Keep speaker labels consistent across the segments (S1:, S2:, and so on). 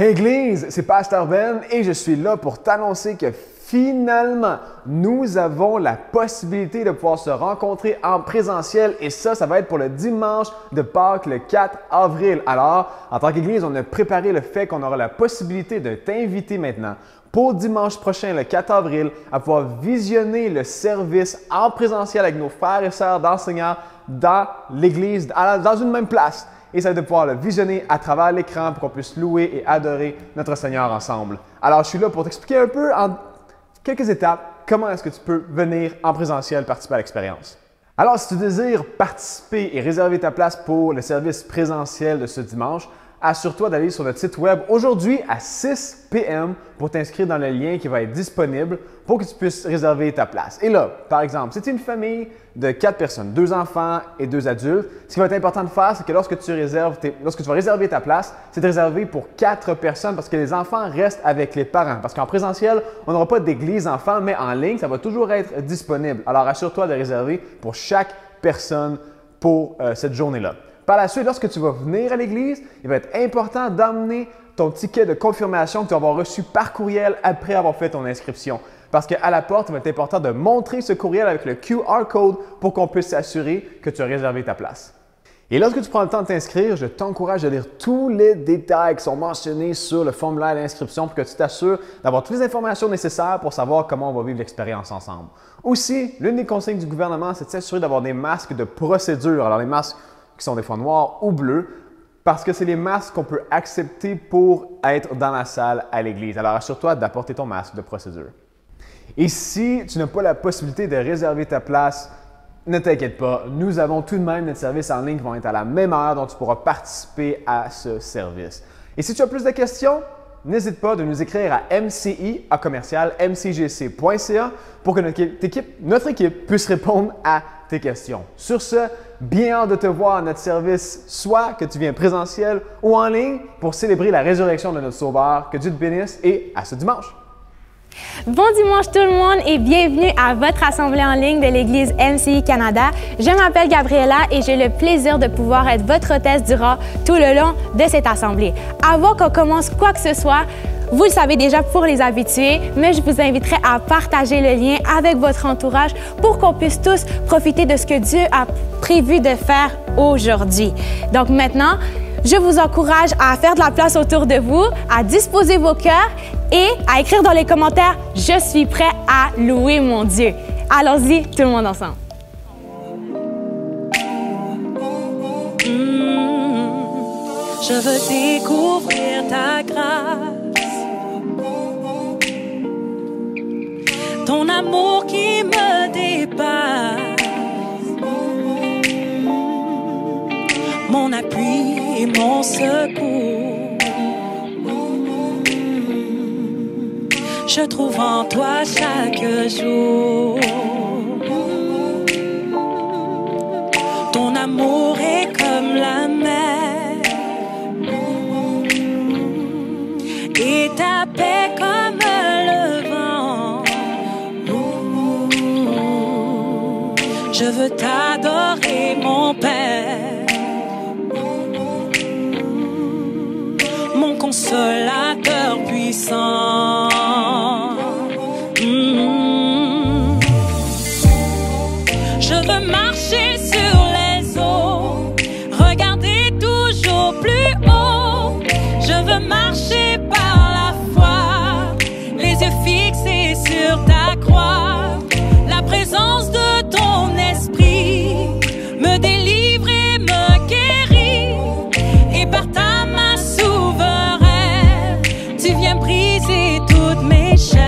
S1: Hey Église, c'est Pasteur Ben et je suis là pour t'annoncer que finalement, nous avons la possibilité de pouvoir se rencontrer en présentiel et ça va être pour le dimanche de Pâques le 4 avril. Alors, en tant qu'Église, on a préparé le fait qu'on aura la possibilité de t'inviter maintenant pour dimanche prochain, le 4 avril, à pouvoir visionner le service en présentiel avec nos frères et sœurs d'enseignants dans l'Église, dans une même place. Et ça va être de pouvoir le visionner à travers l'écran pour qu'on puisse louer et adorer notre Seigneur ensemble. Alors, je suis là pour t'expliquer un peu en quelques étapes comment est-ce que tu peux venir en présentiel participer à l'expérience. Alors, si tu désires participer et réserver ta place pour le service présentiel de ce dimanche, assure-toi d'aller sur notre site web aujourd'hui à 6 p.m. pour t'inscrire dans le lien qui va être disponible pour que tu puisses réserver ta place. Et là, par exemple, si tu es une famille de 4 personnes, 2 enfants et 2 adultes, ce qui va être important de faire, c'est que lorsque tu vas réserver ta place, c'est de réserver pour 4 personnes parce que les enfants restent avec les parents. Parce qu'en présentiel, on n'aura pas d'église enfants, mais en ligne, ça va toujours être disponible. Alors, assure-toi de réserver pour chaque personne pour cette journée-là. Par la suite, lorsque tu vas venir à l'église, il va être important d'emmener ton ticket de confirmation que tu vas avoir reçu par courriel après avoir fait ton inscription. Parce qu'à la porte, il va être important de montrer ce courriel avec le QR code pour qu'on puisse s'assurer que tu as réservé ta place. Et lorsque tu prends le temps de t'inscrire, je t'encourage à lire tous les détails qui sont mentionnés sur le formulaire d'inscription pour que tu t'assures d'avoir toutes les informations nécessaires pour savoir comment on va vivre l'expérience ensemble. Aussi, l'une des consignes du gouvernement, c'est de s'assurer d'avoir des masques de procédure. Alors, les masques qui sont des fois noirs ou bleus, parce que c'est les masques qu'on peut accepter pour être dans la salle à l'église. Alors, assure-toi d'apporter ton masque de procédure. Et si tu n'as pas la possibilité de réserver ta place, ne t'inquiète pas, nous avons tout de même notre service en ligne qui vont être à la même heure, donc tu pourras participer à ce service. Et si tu as plus de questions, n'hésite pas de nous écrire à mci@mcgc.ca pour que notre équipe puisse répondre à tes questions. Sur ce, bien hâte de te voir à notre service, soit que tu viens présentiel ou en ligne pour célébrer la résurrection de notre Sauveur. Que Dieu te bénisse et à ce dimanche!
S2: Bon dimanche tout le monde et bienvenue à votre assemblée en ligne de l'Église MCI Canada. Je m'appelle Gabriella et j'ai le plaisir de pouvoir être votre hôtesse durant tout le long de cette assemblée. Avant qu'on commence quoi que ce soit, vous le savez déjà pour les habitués, mais je vous inviterai à partager le lien avec votre entourage pour qu'on puisse tous profiter de ce que Dieu a prévu de faire aujourd'hui. Donc maintenant, je vous encourage à faire de la place autour de vous, à disposer vos cœurs et à écrire dans les commentaires « Je suis prêt à louer mon Dieu ». Allons-y, tout le monde ensemble.
S3: Je veux découvrir ta grâce, ton amour qui me dépasse, mon appui et mon secours. Je trouve en toi chaque jour. Ton amour est comme la mer et ta paix comme le vent. Je veux t'adorer, mon Père, mon consolateur puissant. Je veux marcher sur les eaux, regarder toujours plus haut. Je veux marcher par la foi, les yeux fixés sur ta croix. La présence de ton esprit me délivre et me guérit, et par ta main souveraine, tu viens briser toutes mes chaînes.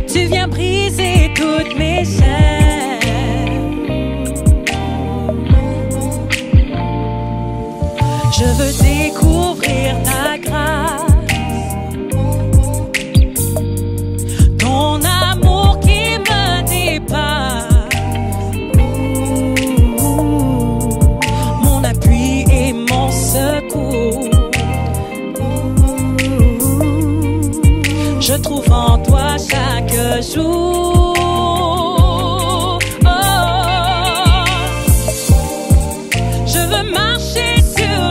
S3: Tu viens briser toutes mes chaînes. Je veux découvrir ta grâce, ton amour qui me dépasse, mon appui et mon secours. Je trouve en toi chaque jour. Oh, je veux marcher sur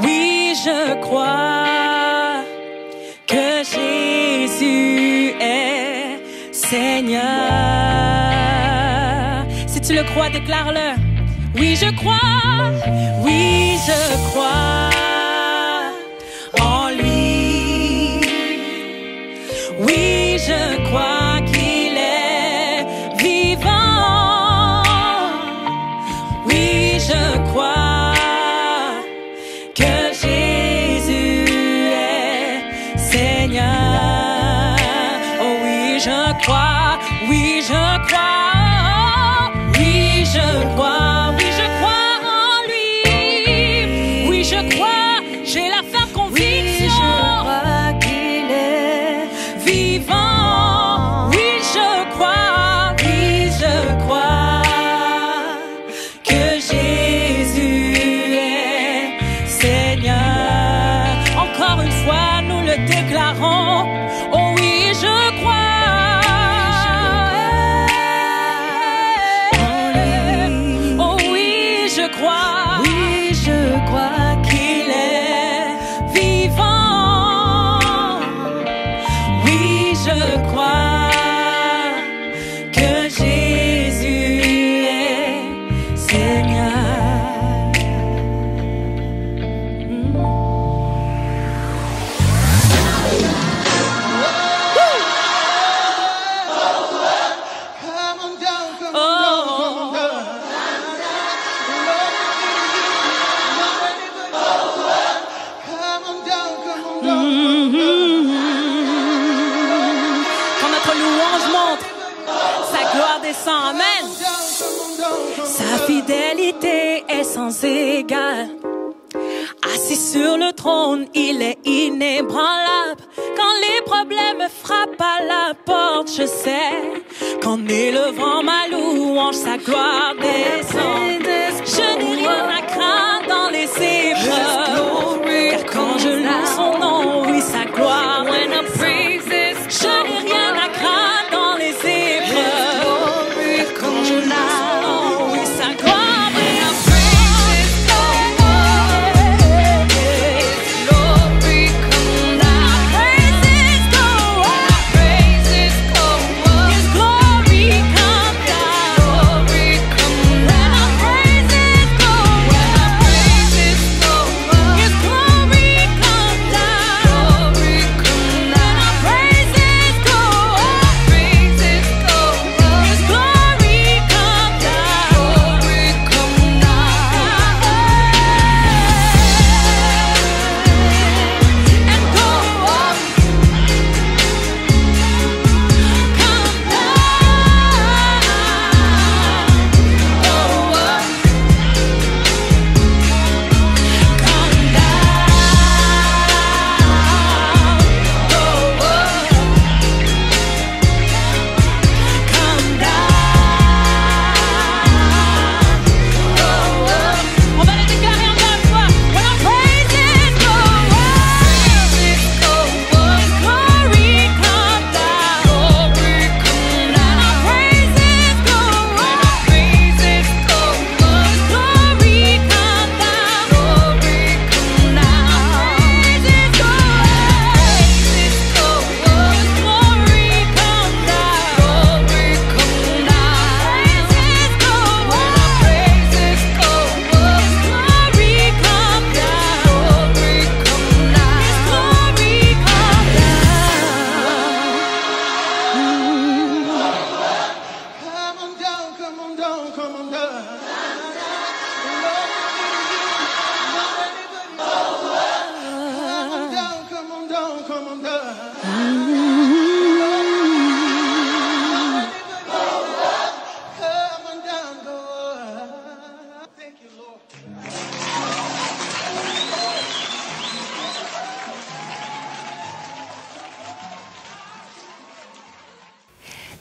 S3: Oui, je crois que Jésus est Seigneur. Si tu le crois, déclare-le. Oui, je crois. Oui, je crois en lui. Oui, je crois qu'il est vivant. Oui, je crois que Jésus est Seigneur. Oh oui, je crois. Oui, je crois. Oui, je crois. Oui, je crois en lui. Oui, je crois. J'ai la ferme conviction. Oui, je crois qu'il est vivant. Oui, je crois. Oui, je crois que Jésus est Seigneur. Encore une fois, nous le déclarons. Oh oui, je crois. Oh oui, je crois. Oui, je crois qu'il est vivant. Oui, je crois que Jésus est Seigneur. Quand notre louange monte, sa gloire descend, amen. Sa fidélité est sans égale. Assis sur le trône, il est inébranlable. Quand les problèmes frappent à la porte, je sais qu'en élevant ma louange, sa gloire descend. Je n'ai rien à craindre dans les épreuves, car quand je loue son nom, oui, sa gloire. Je n'ai rien à craindre dans les épreuves, quand je loue son nom, oui, sa gloire.
S4: Glory come down.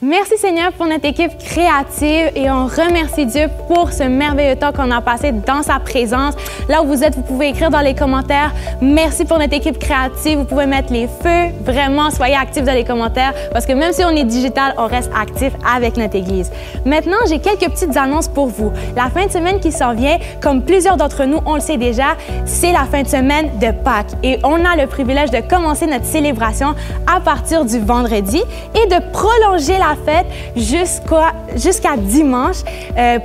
S2: Merci Seigneur pour notre équipe créative et on remercie Dieu pour ce merveilleux temps qu'on a passé dans sa présence. Là où vous êtes, vous pouvez écrire dans les commentaires. Merci pour notre équipe créative. Vous pouvez mettre les feux. Vraiment, soyez actifs dans les commentaires parce que même si on est digital, on reste actif avec notre Église. Maintenant, j'ai quelques petites annonces pour vous. La fin de semaine qui s'en vient, comme plusieurs d'entre nous, on le sait déjà, c'est la fin de semaine de Pâques et on a le privilège de commencer notre célébration à partir du vendredi et de prolonger la fête jusqu'à dimanche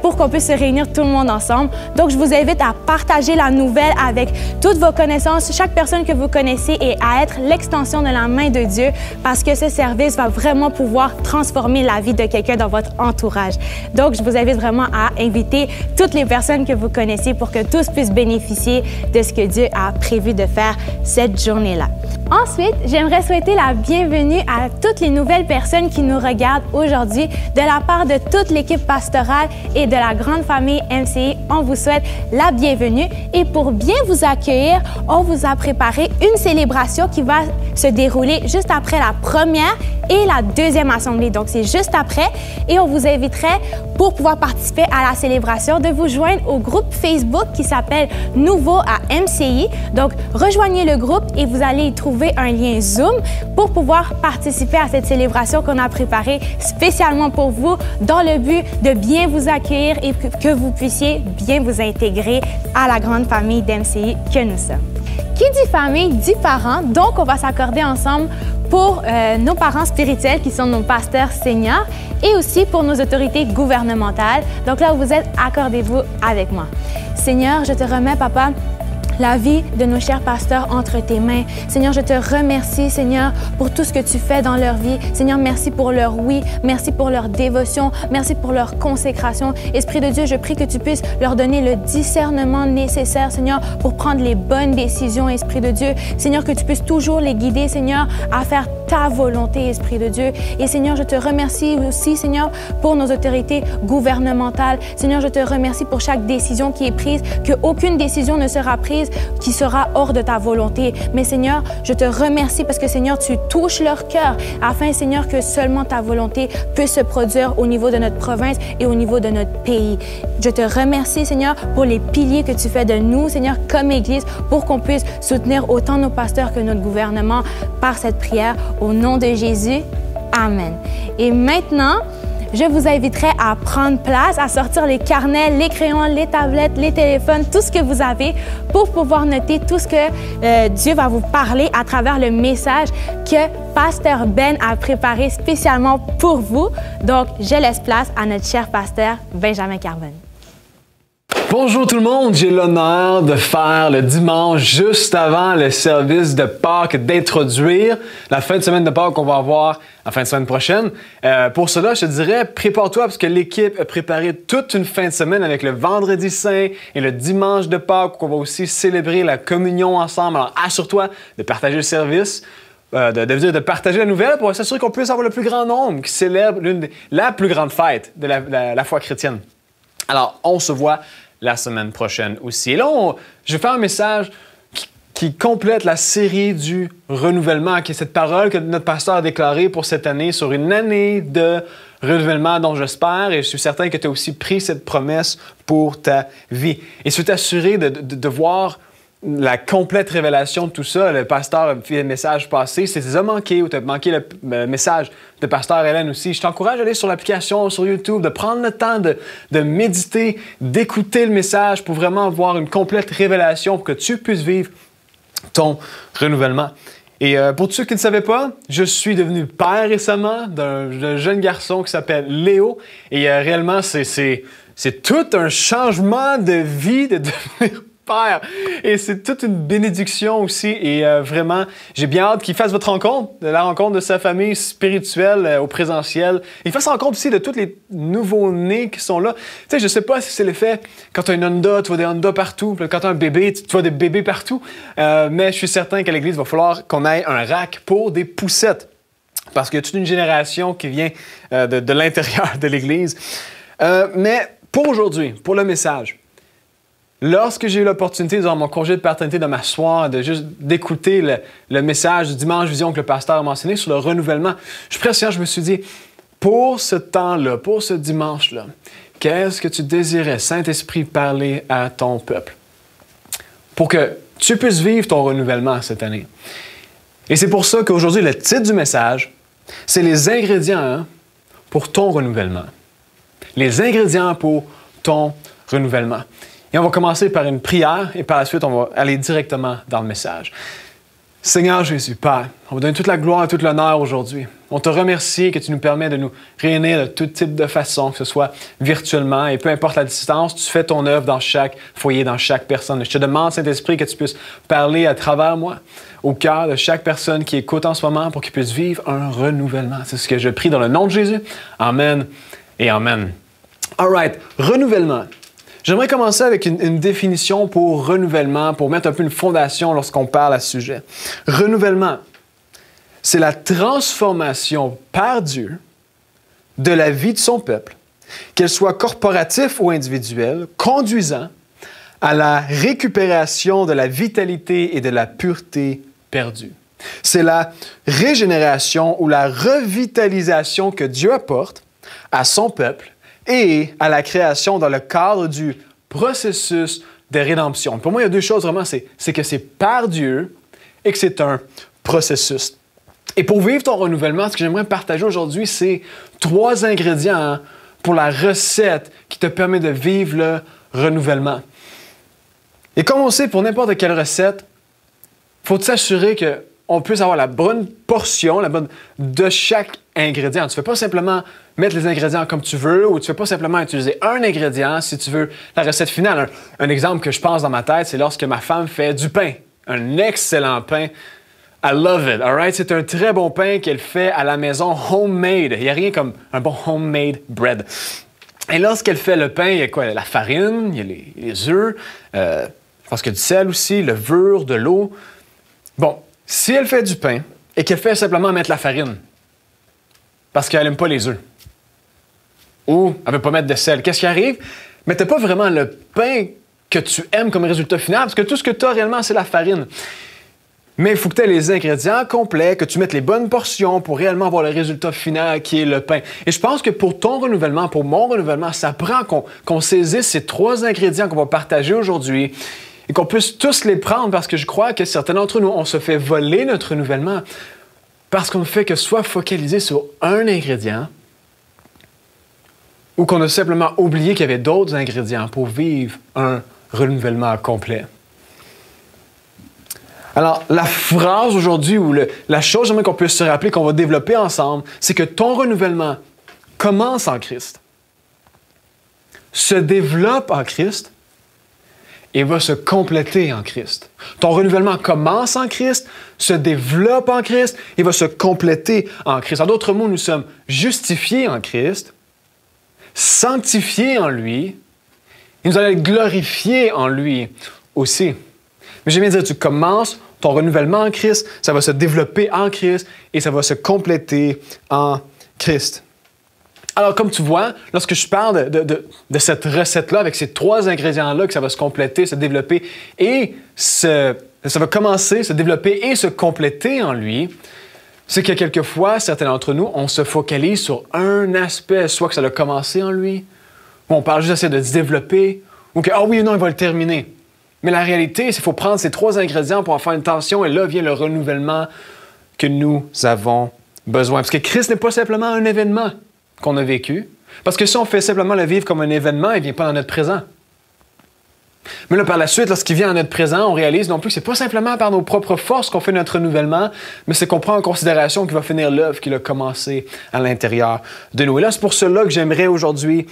S2: pour qu'on puisse se réunir tout le monde ensemble. Donc, je vous invite à partager la nouvelle avec toutes vos connaissances, chaque personne que vous connaissez et à être l'extension de la main de Dieu parce que ce service va vraiment pouvoir transformer la vie de quelqu'un dans votre entourage. Donc, je vous invite vraiment à inviter toutes les personnes que vous connaissez pour que tous puissent bénéficier de ce que Dieu a prévu de faire cette journée-là. Ensuite, j'aimerais souhaiter la bienvenue à toutes les nouvelles personnes qui nous regardent aujourd'hui de la part de toute l'équipe pastorale et de la grande famille MCI. On vous souhaite la bienvenue et pour bien vous accueillir, on vous a préparé une célébration qui va se dérouler juste après la première et la deuxième assemblée. Donc, c'est juste après et on vous inviterait pour pouvoir participer à la célébration de vous joindre au groupe Facebook qui s'appelle Nouveau à MCI. Donc, rejoignez le groupe et vous allez y trouver un lien Zoom pour pouvoir participer à cette célébration qu'on a préparée spécialement pour vous dans le but de bien vous accueillir et que vous puissiez bien vous intégrer à la grande famille d'MCI que nous sommes. Qui dit famille dit parents, donc on va s'accorder ensemble pour nos parents spirituels qui sont nos pasteurs seniors et aussi pour nos autorités gouvernementales. Donc là où vous êtes, accordez-vous avec moi. Seigneur, je te remets, Papa, la vie de nos chers pasteurs entre tes mains. Seigneur, je te remercie, Seigneur, pour tout ce que tu fais dans leur vie. Seigneur, merci pour leur oui, merci pour leur dévotion, merci pour leur consécration. Esprit de Dieu, je prie que tu puisses leur donner le discernement nécessaire, Seigneur, pour prendre les bonnes décisions, Esprit de Dieu. Seigneur, que tu puisses toujours les guider, Seigneur, à faire ta volonté, Esprit de Dieu. Et Seigneur, je te remercie aussi, Seigneur, pour nos autorités gouvernementales. Seigneur, je te remercie pour chaque décision qui est prise, qu'aucune décision ne sera prise qui sera hors de ta volonté. Mais Seigneur, je te remercie parce que Seigneur, tu touches leur cœur afin, Seigneur, que seulement ta volonté puisse se produire au niveau de notre province et au niveau de notre pays. Je te remercie, Seigneur, pour les piliers que tu fais de nous, Seigneur, comme Église, pour qu'on puisse soutenir autant nos pasteurs que notre gouvernement par cette prière. Au nom de Jésus, Amen. Et maintenant, je vous inviterai à prendre place, à sortir les carnets, les crayons, les tablettes, les téléphones, tout ce que vous avez pour pouvoir noter tout ce que Dieu va vous parler à travers le message que Pasteur Ben a préparé spécialement pour vous. Donc, je laisse place à notre cher pasteur Benjamin Carbone.
S1: Bonjour tout le monde, j'ai l'honneur de faire le dimanche juste avant le service de Pâques, d'introduire la fin de semaine de Pâques qu'on va avoir la fin de semaine prochaine. Pour cela, je te dirais, prépare-toi parce que l'équipe a préparé toute une fin de semaine avec le vendredi saint et le dimanche de Pâques qu'on va aussi célébrer la communion ensemble. Alors assure-toi de partager le service. De partager la nouvelle pour s'assurer qu'on puisse avoir le plus grand nombre qui célèbre la plus grande fête de la foi chrétienne. Alors, on se voit la semaine prochaine aussi. Et là, je vais faire un message qui complète la série du renouvellement, qui est cette parole que notre pasteur a déclarée pour cette année sur une année de renouvellement dont j'espère et je suis certain que tu as aussi pris cette promesse pour ta vie. Et je veux t'assurer de voir la complète révélation de tout ça. Le pasteur a fait le message passé. Si tu as manqué ou tu as manqué le message de pasteur Hélène aussi, je t'encourage à aller sur l'application, sur YouTube, de prendre le temps de méditer, d'écouter le message pour vraiment avoir une complète révélation pour que tu puisses vivre ton renouvellement. Et pour tous ceux qui ne savaient pas, je suis devenu père récemment d'un jeune garçon qui s'appelle Léo. Et réellement, c'est tout un changement de vie de devenir père. Et c'est toute une bénédiction aussi. Et vraiment, j'ai bien hâte qu'il fasse votre rencontre, la rencontre de sa famille spirituelle au présentiel. Il fasse rencontre aussi de tous les nouveaux-nés qui sont là. Tu sais, je sais pas si c'est l'effet quand tu as une Honda, tu vois des Honda partout. Puis quand tu as un bébé, tu vois des bébés partout. Mais je suis certain qu'à l'église, il va falloir qu'on ait un rack pour des poussettes. Parce qu'il y a toute une génération qui vient de l'intérieur de l'église. Mais pour aujourd'hui, pour le message, lorsque j'ai eu l'opportunité durant mon congé de paternité de m'asseoir, d'écouter le message du dimanche vision que le pasteur a mentionné sur le renouvellement, je suis presque, je me suis dit, pour ce temps-là, pour ce dimanche-là, qu'est-ce que tu désirais, Saint-Esprit, parler à ton peuple? Pour que tu puisses vivre ton renouvellement cette année. Et c'est pour ça qu'aujourd'hui, le titre du message, c'est les ingrédients pour ton renouvellement. Les ingrédients pour ton renouvellement. Et on va commencer par une prière et par la suite, on va aller directement dans le message. Seigneur Jésus, Père, on va donner toute la gloire et tout l'honneur aujourd'hui. On te remercie que tu nous permets de nous réunir de tout type de façon, que ce soit virtuellement et peu importe la distance, tu fais ton œuvre dans chaque foyer, dans chaque personne. Je te demande, Saint-Esprit, que tu puisses parler à travers moi, au cœur de chaque personne qui écoute en ce moment pour qu'ils puissent vivre un renouvellement. C'est ce que je prie dans le nom de Jésus. Amen et Amen. All right, renouvellement. J'aimerais commencer avec une définition pour renouvellement, pour mettre un peu une fondation lorsqu'on parle à ce sujet. Renouvellement, c'est la transformation par Dieu de la vie de son peuple, qu'elle soit corporative ou individuelle, conduisant à la récupération de la vitalité et de la pureté perdue. C'est la régénération ou la revitalisation que Dieu apporte à son peuple et à la création dans le cadre du processus de rédemption. Pour moi, il y a deux choses vraiment, c'est que c'est par Dieu et que c'est un processus. Et pour vivre ton renouvellement, ce que j'aimerais partager aujourd'hui, c'est 3 ingrédients pour la recette qui te permet de vivre le renouvellement. Et comme on sait, pour n'importe quelle recette, il faut s'assurer qu'on puisse avoir la bonne portion, de chaque ingrédient. Tu ne fais pas simplement mettre les ingrédients comme tu veux ou tu ne fais pas simplement utiliser un ingrédient si tu veux la recette finale. Un exemple que je pense dans ma tête, c'est lorsque ma femme fait du pain. Un excellent pain. I love it, all right? C'est un très bon pain qu'elle fait à la maison homemade. Il n'y a rien comme un bon homemade bread. Et lorsqu'elle fait le pain, il y a quoi? La farine, il y a les œufs, je pense qu'il y a du sel aussi, le levure, de l'eau. Bon, si elle fait du pain et qu'elle fait simplement mettre la farine parce qu'elle n'aime pas les œufs ou elle ne veut pas mettre de sel, qu'est-ce qui arrive? Mais tu n'as pas vraiment le pain que tu aimes comme résultat final parce que tout ce que tu as réellement, c'est la farine. Mais il faut que tu aies les ingrédients complets, que tu mettes les bonnes portions pour réellement avoir le résultat final qui est le pain. Et je pense que pour ton renouvellement, pour mon renouvellement, ça prend qu'on saisisse ces 3 ingrédients qu'on va partager aujourd'hui et qu'on puisse tous les prendre parce que je crois que certains d'entre nous, on se fait voler notre renouvellement parce qu'on ne fait que soit focaliser sur un ingrédient ou qu'on a simplement oublié qu'il y avait d'autres ingrédients pour vivre un renouvellement complet. Alors, la phrase aujourd'hui ou la chose qu'on puisse se rappeler, qu'on va développer ensemble, c'est que ton renouvellement commence en Christ, se développe en Christ et va se compléter en Christ. Ton renouvellement commence en Christ, se développe en Christ et va se compléter en Christ. En d'autres mots, nous sommes justifiés en Christ, sanctifiés en lui et nous allons être glorifiés en lui aussi. Mais j'aime bien dire, tu commences ton renouvellement en Christ, ça va se développer en Christ et ça va se compléter en Christ. Alors, comme tu vois, lorsque je parle de cette recette-là, avec ces 3 ingrédients-là, que ça va se compléter, se développer et ça va commencer, se développer et se compléter en lui, c'est que quelquefois, certains d'entre nous, on se focalise sur un aspect, soit que ça a commencé en lui, ou on parle juste de se développer, ou que, ah oui ou non, il va le terminer. Mais la réalité, c'est qu'il faut prendre ces 3 ingrédients pour en faire une tension et là vient le renouvellement que nous avons besoin. Parce que Christ n'est pas simplement un événement qu'on a vécu. Parce que si on fait simplement le vivre comme un événement, il ne vient pas dans notre présent. Mais là, par la suite, lorsqu'il vient dans notre présent, on réalise non plus que ce n'est pas simplement par nos propres forces qu'on fait notre renouvellement, mais c'est qu'on prend en considération qu'il va finir l'œuvre qu'il a commencé à l'intérieur de nous. Et là, c'est pour cela que j'aimerais aujourd'hui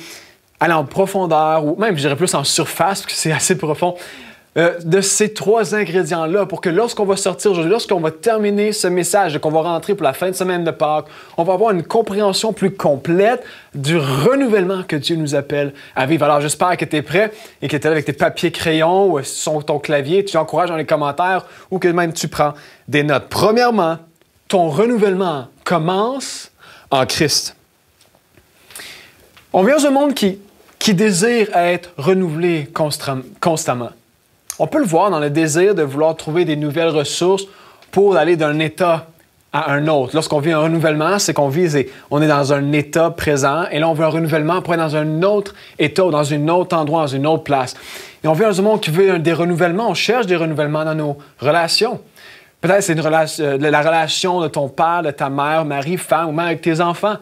S1: aller en profondeur, ou même, je dirais plus en surface, parce que c'est assez profond, de ces 3 ingrédients-là pour que lorsqu'on va sortir aujourd'hui, lorsqu'on va terminer ce message et qu'on va rentrer pour la fin de semaine de Pâques, on va avoir une compréhension plus complète du renouvellement que Dieu nous appelle à vivre. Alors, j'espère que tu es prêt et que tu es là avec tes papiers crayons ou sur ton clavier, tu encourages dans les commentaires ou que même tu prends des notes. Premièrement, ton renouvellement commence en Christ. On vient dans un monde qui désire être renouvelé constamment. On peut le voir dans le désir de vouloir trouver des nouvelles ressources pour aller d'un état à un autre. Lorsqu'on vit un renouvellement, c'est qu'on on est dans un état présent et là, on veut un renouvellement pour être dans un autre état ou dans un autre endroit, dans une autre place. Et on vit dans un monde qui veut des renouvellements. On cherche des renouvellements dans nos relations. Peut-être c'est la relation de ton père, de ta mère, mari, femme ou même avec tes enfants.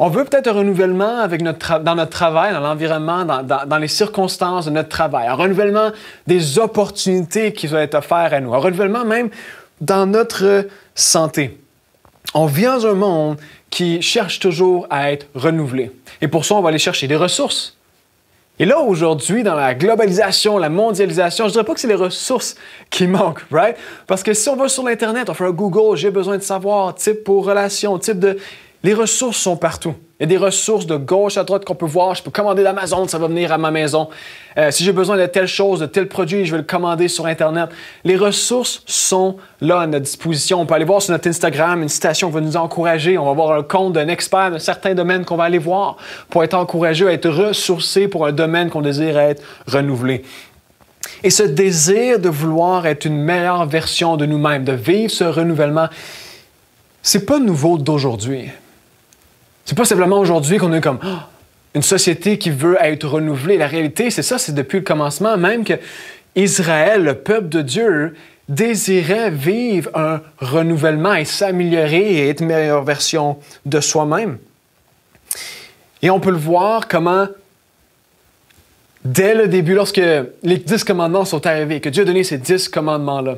S1: On veut peut-être un renouvellement dans notre travail, dans l'environnement, dans les circonstances de notre travail. Un renouvellement des opportunités qui vont être offertes à nous. Un renouvellement même dans notre santé. On vit dans un monde qui cherche toujours à être renouvelé. Et pour ça, on va aller chercher des ressources. Et là, aujourd'hui, dans la globalisation, la mondialisation, je ne dirais pas que c'est les ressources qui manquent, right? Parce que si on va sur l'Internet, on fait un Google, j'ai besoin de savoir, type pour relation, type de... Les ressources sont partout. Il y a des ressources de gauche à droite qu'on peut voir. Je peux commander d'Amazon, ça va venir à ma maison. Si j'ai besoin de telle chose, de tel produit, je vais le commander sur Internet. Les ressources sont là à notre disposition. On peut aller voir sur notre Instagram une citation qui va nous encourager. On va voir un compte d'un expert d'un certain domaine qu'on va aller voir pour être encouragé à être ressourcé pour un domaine qu'on désire être renouvelé. Et ce désir de vouloir être une meilleure version de nous-mêmes, de vivre ce renouvellement, c'est pas nouveau d'aujourd'hui. C'est pas simplement aujourd'hui qu'on est comme une société qui veut être renouvelée. La réalité, c'est ça, c'est depuis le commencement, même que Israël, le peuple de Dieu, désirait vivre un renouvellement et s'améliorer et être une meilleure version de soi-même. Et on peut le voir comment, dès le début, lorsque les 10 commandements sont arrivés, que Dieu a donné ces 10 commandements-là,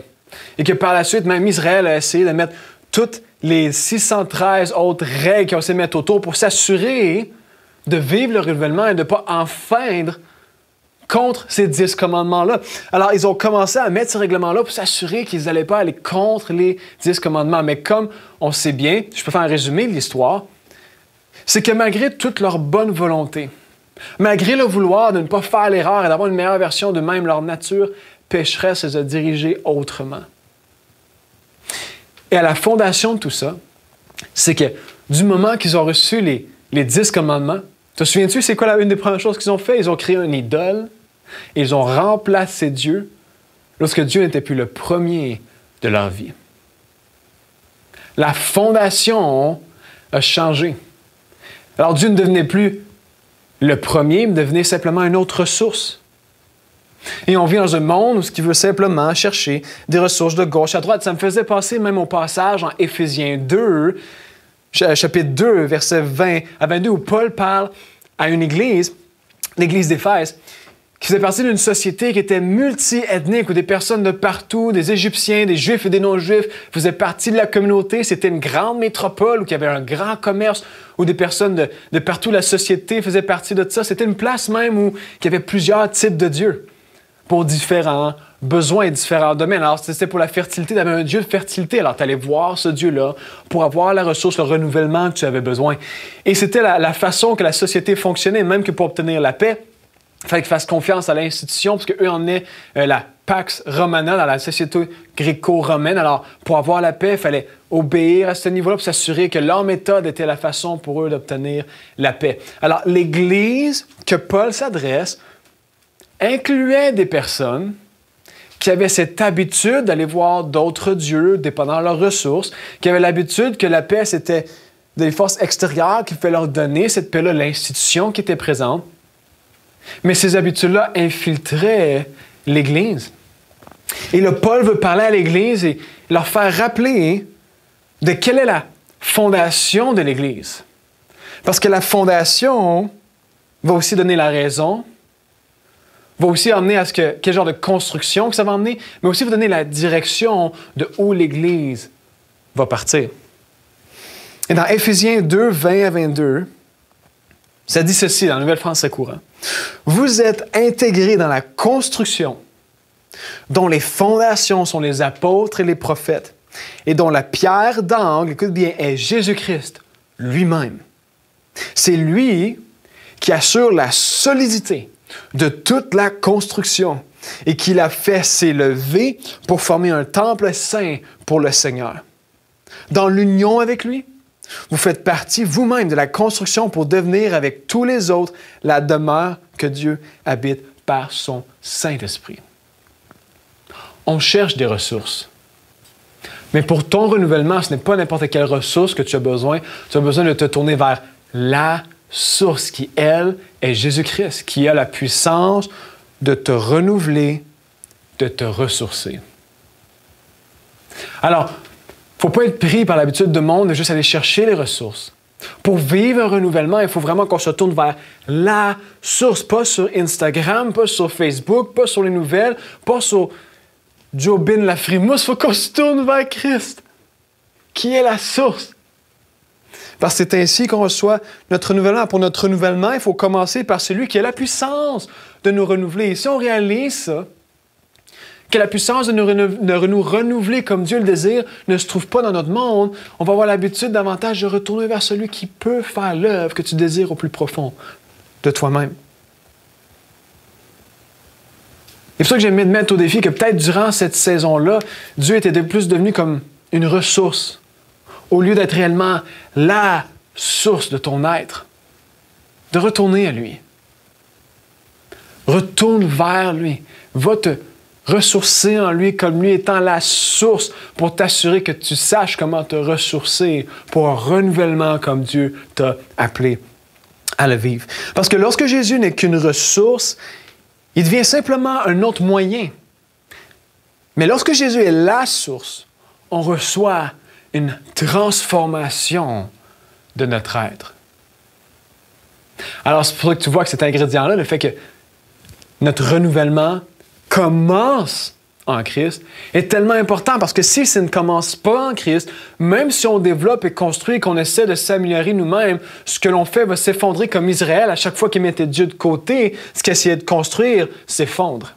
S1: et que par la suite, même Israël a essayé de mettre toutes les 613 autres règles qui ont essayé de mettre autour pour s'assurer de vivre le renouvellement et de ne pas enfreindre contre ces 10 commandements-là. Alors, ils ont commencé à mettre ces règlements-là pour s'assurer qu'ils n'allaient pas aller contre les 10 commandements. Mais comme on sait bien, je peux faire un résumé de l'histoire, c'est que malgré toute leur bonne volonté, malgré le vouloir de ne pas faire l'erreur et d'avoir une meilleure version d'eux-mêmes, leur nature pécheresse les a dirigés autrement. Et à la fondation de tout ça, c'est que du moment qu'ils ont reçu les 10 commandements, te souviens-tu, c'est quoi une des premières choses qu'ils ont fait? Ils ont créé une idole et ils ont remplacé Dieu lorsque Dieu n'était plus le premier de leur vie. La fondation a changé. Alors Dieu ne devenait plus le premier, mais devenait simplement une autre ressource. Et on vit dans un monde où ce qui veut simplement chercher des ressources de gauche à droite. Ça me faisait penser même au passage en Éphésiens 2, chapitre 2, versets 20 à 22, où Paul parle à une église, l'église d'Éphèse, qui faisait partie d'une société qui était multi-ethnique, où des personnes de partout, des Égyptiens, des Juifs et des non-Juifs, faisaient partie de la communauté. C'était une grande métropole où il y avait un grand commerce, où des personnes de partout la société faisaient partie de ça. C'était une place même où il y avait plusieurs types de dieux, pour différents besoins et différents domaines. Alors, c'était pour la fertilité, tu avais un Dieu de fertilité. Alors, tu allais voir ce Dieu-là pour avoir la ressource, le renouvellement que tu avais besoin. Et c'était la façon que la société fonctionnait, même que pour obtenir la paix, il fallait qu'ils fassent confiance à l'institution, parce qu'eux en est la Pax Romana dans la société gréco-romaine. Alors, pour avoir la paix, il fallait obéir à ce niveau-là pour s'assurer que leur méthode était la façon pour eux d'obtenir la paix. Alors, l'Église que Paul s'adresse incluait des personnes qui avaient cette habitude d'aller voir d'autres dieux, dépendant de leurs ressources, qui avaient l'habitude que la paix, c'était des forces extérieures qui pouvaient leur donner cette paix-là, l'institution qui était présente. Mais ces habitudes-là infiltraient l'Église. Et là, Paul veut parler à l'Église et leur faire rappeler de quelle est la fondation de l'Église. Parce que la fondation va aussi donner la raison, va aussi emmener à quel genre de construction que ça va emmener, mais aussi va donner la direction de où l'Église va partir. Et dans Éphésiens 2, 20 à 22, ça dit ceci dans la Nouvelle Français courant. « Vous êtes intégrés dans la construction dont les fondations sont les apôtres et les prophètes, et dont la pierre d'angle, écoute bien, est Jésus-Christ lui-même. C'est lui qui assure la solidité de toute la construction et qui l'a fait s'élever pour former un temple saint pour le Seigneur. Dans l'union avec lui, vous faites partie vous-même de la construction pour devenir avec tous les autres la demeure que Dieu habite par son Saint-Esprit. » On cherche des ressources. Mais pour ton renouvellement, ce n'est pas n'importe quelle ressource que tu as besoin. Tu as besoin de te tourner vers la source qui, elle, est Jésus-Christ, qui a la puissance de te renouveler, de te ressourcer. Alors, il ne faut pas être pris par l'habitude du monde de juste aller chercher les ressources. Pour vivre un renouvellement, il faut vraiment qu'on se tourne vers la source, pas sur Instagram, pas sur Facebook, pas sur les nouvelles, pas sur Jobin la frimousse. Il faut qu'on se tourne vers Christ, qui est la source. Parce que c'est ainsi qu'on reçoit notre renouvellement. Pour notre renouvellement, il faut commencer par celui qui a la puissance de nous renouveler. Et si on réalise ça, que la puissance de nous renouveler comme Dieu le désire ne se trouve pas dans notre monde, on va avoir l'habitude davantage de retourner vers celui qui peut faire l'œuvre que tu désires au plus profond de toi-même. C'est pour ça que j'aime mettre au défi que peut-être durant cette saison-là, Dieu était de plus devenu comme une ressource, au lieu d'être réellement la source de ton être. De retourner à lui. Retourne vers lui. Va te ressourcer en lui comme lui étant la source pour t'assurer que tu saches comment te ressourcer pour un renouvellement comme Dieu t'a appelé à le vivre. Parce que lorsque Jésus n'est qu'une ressource, il devient simplement un autre moyen. Mais lorsque Jésus est la source, on reçoit une transformation de notre être. Alors, c'est pour ça que tu vois que cet ingrédient-là, le fait que notre renouvellement commence en Christ, est tellement important parce que si ça ne commence pas en Christ, même si on développe et construit et qu'on essaie de s'améliorer nous-mêmes, ce que l'on fait va s'effondrer comme Israël. À chaque fois qu'il mettait Dieu de côté, ce qu'il essayait de construire s'effondre.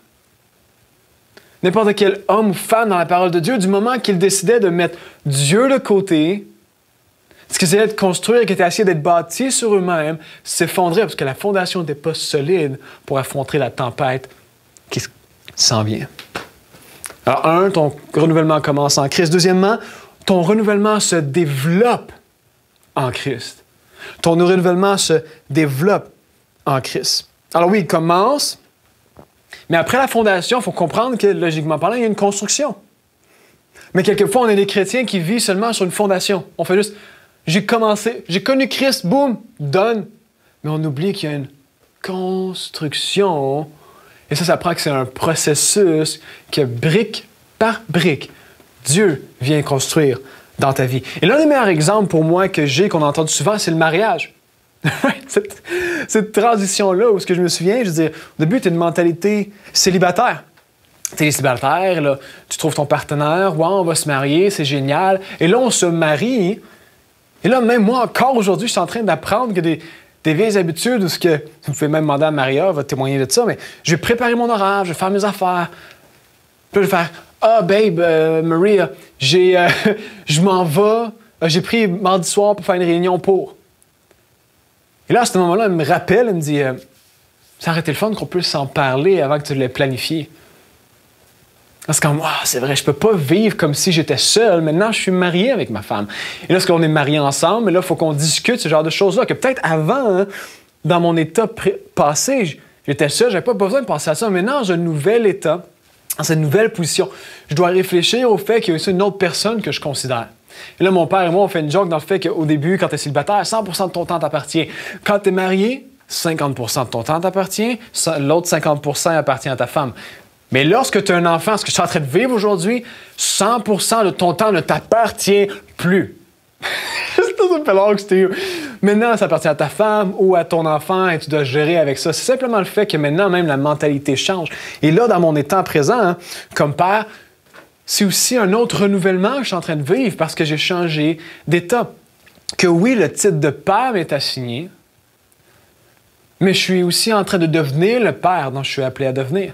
S1: N'importe quel homme ou femme dans la parole de Dieu, du moment qu'il décidait de mettre Dieu de côté, ce qu'ils essayaient de construire et qui était essayé d'être bâti sur eux-mêmes s'effondrait parce que la fondation n'était pas solide pour affronter la tempête qui s'en vient. Alors, un, ton renouvellement commence en Christ. Deuxièmement, ton renouvellement se développe en Christ. Ton renouvellement se développe en Christ. Alors oui, il commence, mais après la fondation, il faut comprendre que, logiquement parlant, il y a une construction. Mais quelquefois, on est des chrétiens qui vivent seulement sur une fondation. On fait juste, j'ai commencé, j'ai connu Christ, boum, donne. Mais on oublie qu'il y a une construction. Et ça prend que c'est un processus que brique par brique, Dieu vient construire dans ta vie. Et l'un des meilleurs exemples pour moi que j'ai, qu'on entend souvent, c'est le mariage. cette transition-là, où ce que je me souviens, je veux dire, au début, tu as une mentalité célibataire. Tu es célibataire, là, tu trouves ton partenaire, wow, on va se marier, c'est génial. Et là, on se marie. Et là, même moi, encore aujourd'hui, je suis en train d'apprendre que des vieilles habitudes, où ce que, vous pouvez même demander à Maria, elle va témoigner de ça, mais je vais préparer mon horaire, je vais faire mes affaires. Puis je vais faire, babe, Maria, je m'en vais, j'ai pris mardi soir pour faire une réunion pour. Et là, à ce moment-là, elle me rappelle, elle me dit, ça aurait été le fun qu'on puisse s'en parler avant que tu l'aies planifié. Parce que c'est vrai, je peux pas vivre comme si j'étais seul. Maintenant, je suis marié avec ma femme. Et là, lorsqu'on est mariés ensemble, là, il faut qu'on discute ce genre de choses-là. Que peut-être avant, hein, dans mon état passé, j'étais seul, j'avais pas besoin de penser à ça. Maintenant, dans un nouvel état, dans cette nouvelle position, je dois réfléchir au fait qu'il y a aussi une autre personne que je considère. Et là, mon père et moi, on fait une joke dans le fait qu'au début, quand tu es célibataire, 100% de ton temps t'appartient. Quand tu es marié, 50% de ton temps t'appartient, l'autre 50% appartient à ta femme. Mais lorsque tu as un enfant, ce que je suis en train de vivre aujourd'hui, 100% de ton temps ne t'appartient plus. Ça fait long que c'était. Maintenant, ça appartient à ta femme ou à ton enfant et tu dois gérer avec ça. C'est simplement le fait que maintenant, même la mentalité change. Et là, dans mon état présent, hein, comme père, c'est aussi un autre renouvellement que je suis en train de vivre parce que j'ai changé d'état. Que oui, le titre de père m'est assigné, mais je suis aussi en train de devenir le père dont je suis appelé à devenir.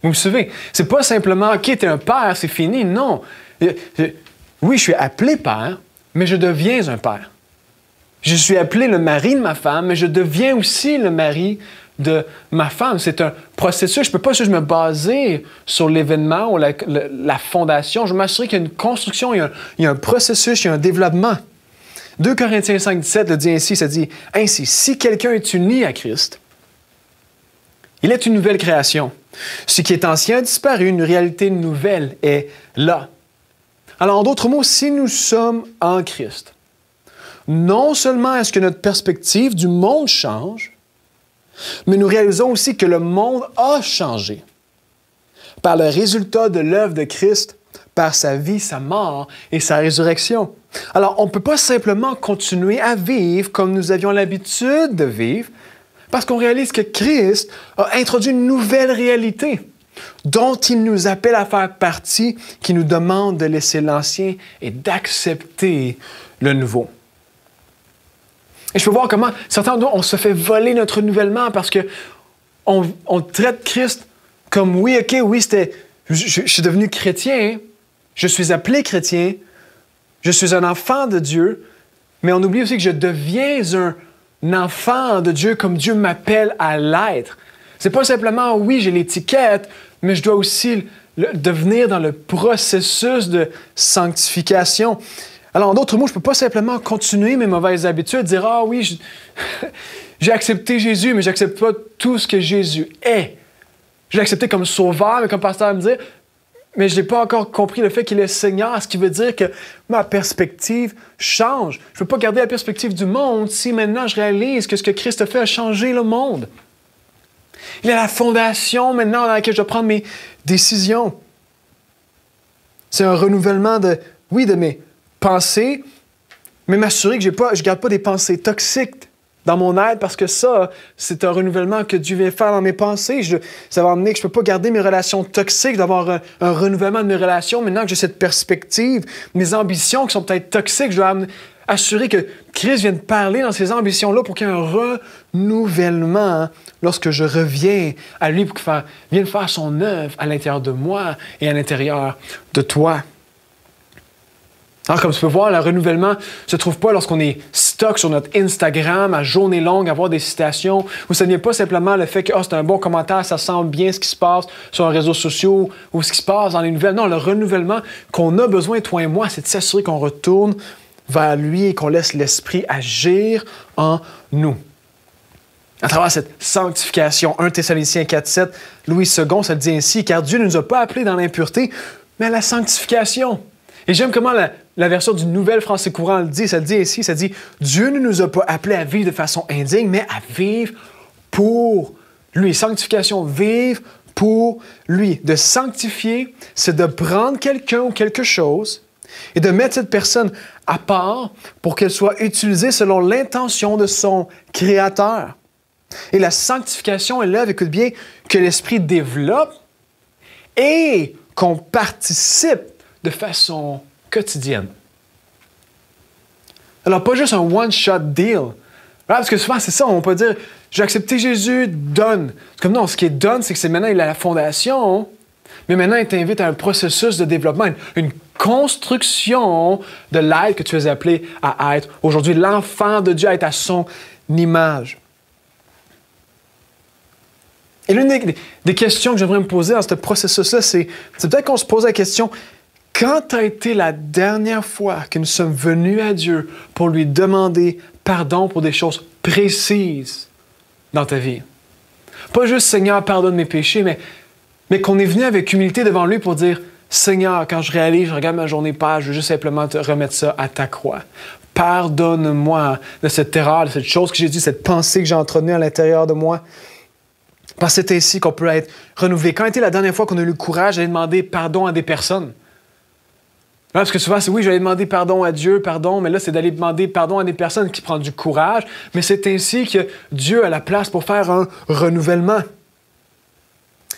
S1: Vous me suivez? C'est pas simplement, OK, t'es un père, c'est fini. Non. Oui, je suis appelé père, mais je deviens un père. Je suis appelé le mari de ma femme, mais je deviens aussi le mari de ma femme. C'est un processus. Je ne peux pas juste me baser sur l'événement ou la fondation. Je veux m'assurer qu'il y a une construction, il y a un processus, il y a un développement. 2 Corinthiens 5, 17 le dit ainsi, ça dit « Ainsi, si quelqu'un est uni à Christ, il est une nouvelle création. Ce qui est ancien a disparu, une réalité nouvelle est là. » Alors, en d'autres mots, si nous sommes en Christ, non seulement est-ce que notre perspective du monde change, mais nous réalisons aussi que le monde a changé par le résultat de l'œuvre de Christ, par sa vie, sa mort et sa résurrection. Alors, on ne peut pas simplement continuer à vivre comme nous avions l'habitude de vivre, parce qu'on réalise que Christ a introduit une nouvelle réalité dont il nous appelle à faire partie, qui nous demande de laisser l'ancien et d'accepter le nouveau. Et je peux voir comment certains d'entre nous, on se fait voler notre renouvellement parce qu'on traite Christ comme oui, je suis devenu chrétien, je suis appelé chrétien, je suis un enfant de Dieu, mais on oublie aussi que je deviens un enfant de Dieu comme Dieu m'appelle à l'être. C'est pas simplement, oui, j'ai l'étiquette, mais je dois aussi devenir dans le processus de sanctification. Alors, en d'autres mots, je ne peux pas simplement continuer mes mauvaises habitudes, dire « Ah oui, j'ai accepté Jésus, mais je n'accepte pas tout ce que Jésus est. Je l'ai accepté comme sauveur, mais comme pasteur me dire, mais je n'ai pas encore compris le fait qu'il est Seigneur, ce qui veut dire que ma perspective change. Je ne peux pas garder la perspective du monde si maintenant je réalise que ce que Christ a fait a changé le monde. Il y a la fondation maintenant dans laquelle je dois prendre mes décisions. C'est un renouvellement de mes pensées, mais m'assurer que je ne garde pas des pensées toxiques dans mon être, parce que ça, c'est un renouvellement que Dieu vient faire dans mes pensées. Ça va amener que je ne peux pas garder mes relations toxiques, d'avoir un renouvellement de mes relations. Maintenant que j'ai cette perspective, mes ambitions qui sont peut-être toxiques, je dois assurer que Christ vienne parler dans ces ambitions-là pour qu'il y ait un renouvellement lorsque je reviens à lui, pour qu'il vienne faire son œuvre à l'intérieur de moi et à l'intérieur de toi. Alors, comme tu peux voir, le renouvellement ne se trouve pas lorsqu'on est stock sur notre Instagram à journée longue, à voir des citations, où ce n'est pas simplement le fait que c'est un bon commentaire, ça semble bien ce qui se passe sur les réseaux sociaux ou ce qui se passe dans les nouvelles. Non, le renouvellement qu'on a besoin, toi et moi, c'est de s'assurer qu'on retourne vers lui et qu'on laisse l'Esprit agir en nous. À travers cette sanctification, 1 Thessaloniciens 4,7, Louis II, ça le dit ainsi, « Car Dieu ne nous a pas appelés dans l'impureté, mais à la sanctification. » Et j'aime comment la version du Nouvel Français courant le dit. Ça le dit ici, ça dit « Dieu ne nous a pas appelés à vivre de façon indigne, mais à vivre pour lui. » Sanctification, vivre pour lui. De sanctifier, c'est de prendre quelqu'un ou quelque chose et de mettre cette personne à part pour qu'elle soit utilisée selon l'intention de son Créateur. Et la sanctification est l'œuvre, écoute bien, que l'Esprit développe et qu'on participe de façon quotidienne. Alors, pas juste un one-shot deal. Parce que souvent, c'est ça, on peut dire, j'ai accepté Jésus, donne. C'est comme non, ce qui est donne, c'est que maintenant, il a la fondation, mais maintenant, il t'invite à un processus de développement, une construction de l'être que tu es appelé à être. Aujourd'hui, l'enfant de Dieu à être à son image. Et l'une des questions que j'aimerais me poser dans ce processus-là, c'est peut-être qu'on se pose la question, quand a été la dernière fois que nous sommes venus à Dieu pour lui demander pardon pour des choses précises dans ta vie? Pas juste « Seigneur, pardonne mes péchés », mais qu'on est venu avec humilité devant lui pour dire « Seigneur, quand je réalise, je regarde ma journée pas, je veux juste simplement te remettre ça à ta croix. Pardonne-moi de cette erreur, de cette chose que j'ai dit, cette pensée que j'ai entretenue à l'intérieur de moi. » Parce que c'est ainsi qu'on peut être renouvelé. Quand était la dernière fois qu'on a eu le courage d'aller demander pardon à des personnes? Parce que souvent, c'est oui, je vais aller demander pardon à Dieu, pardon, mais là, c'est d'aller demander pardon à des personnes qui prennent du courage. Mais c'est ainsi que Dieu a la place pour faire un renouvellement.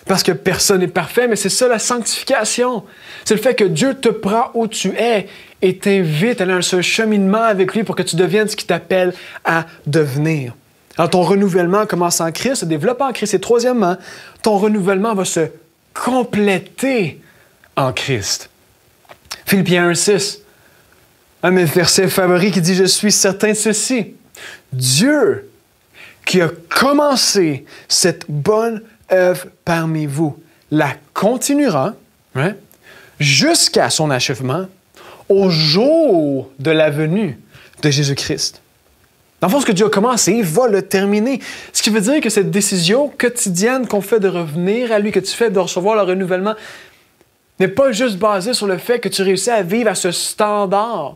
S1: Parce que personne n'est parfait, mais c'est ça la sanctification. C'est le fait que Dieu te prend où tu es et t'invite à aller dans un cheminement avec lui pour que tu deviennes ce qu'il t'appelle à devenir. Alors, ton renouvellement commence en Christ, se développe en Christ. Et troisièmement, ton renouvellement va se compléter en Christ. Philippiens 1,6, un de mes versets favoris qui dit « Je suis certain de ceci, Dieu qui a commencé cette bonne œuvre parmi vous, la continuera jusqu'à son achèvement au jour de la venue de Jésus-Christ. » Dans le fond, ce que Dieu a commencé, il va le terminer. Ce qui veut dire que cette décision quotidienne qu'on fait de revenir à lui, que tu fais de recevoir le renouvellement, n'est pas juste basé sur le fait que tu réussis à vivre à ce standard.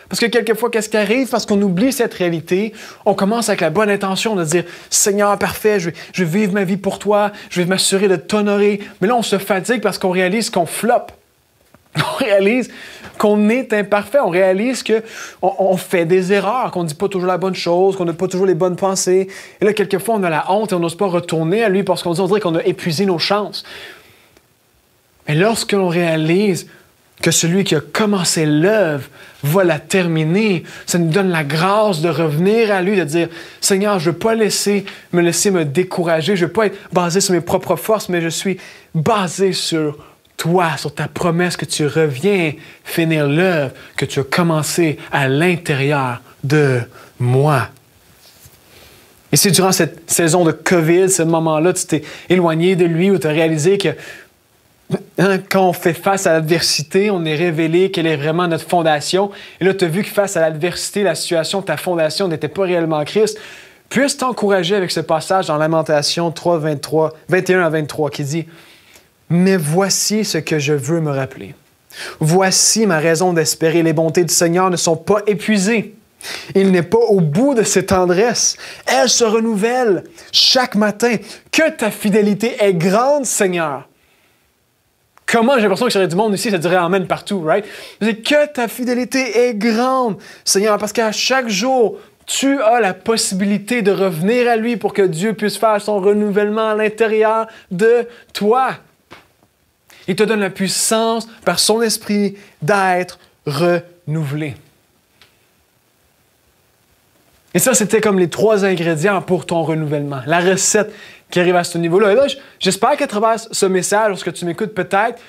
S1: Parce que quelquefois, qu'est-ce qui arrive? Parce qu'on oublie cette réalité, on commence avec la bonne intention de dire « Seigneur, parfait, je vais vivre ma vie pour toi, je vais m'assurer de t'honorer. » Mais là, on se fatigue parce qu'on réalise qu'on floppe. On réalise qu'on est imparfait, on réalise qu'on fait des erreurs, qu'on ne dit pas toujours la bonne chose, qu'on n'a pas toujours les bonnes pensées. Et là, quelquefois, on a la honte et on n'ose pas retourner à lui parce qu'on dirait qu'on a épuisé nos chances. Mais lorsque l'on réalise que celui qui a commencé l'œuvre va la terminer, ça nous donne la grâce de revenir à lui, de dire « Seigneur, je ne veux pas me laisser me décourager, je ne veux pas être basé sur mes propres forces, mais je suis basé sur toi, sur ta promesse que tu reviens finir l'œuvre que tu as commencé à l'intérieur de moi. » Et si durant cette saison de COVID, ce moment-là, tu t'es éloigné de lui ou tu as réalisé que quand on fait face à l'adversité, on est révélé quelle est vraiment notre fondation. Et là, tu as vu que face à l'adversité, la situation, ta fondation n'était pas réellement Christ. Puisse t'encourager avec ce passage dans Lamentation 3, 21 à 23 qui dit « Mais voici ce que je veux me rappeler. Voici ma raison d'espérer. Les bontés du Seigneur ne sont pas épuisées. Il n'est pas au bout de ses tendresses. Elles se renouvellent chaque matin. Que ta fidélité est grande, Seigneur. » Comment j'ai l'impression que s'il y aurait du monde ici, ça dirait Amen partout, right? Que ta fidélité est grande, Seigneur, parce qu'à chaque jour, tu as la possibilité de revenir à lui pour que Dieu puisse faire son renouvellement à l'intérieur de toi. Il te donne la puissance par son esprit d'être renouvelé. Et ça, c'était comme les 3 ingrédients pour ton renouvellement. La recette qui arrive à ce niveau-là. Et là, j'espère qu'à travers ce message, lorsque tu m'écoutes, peut-être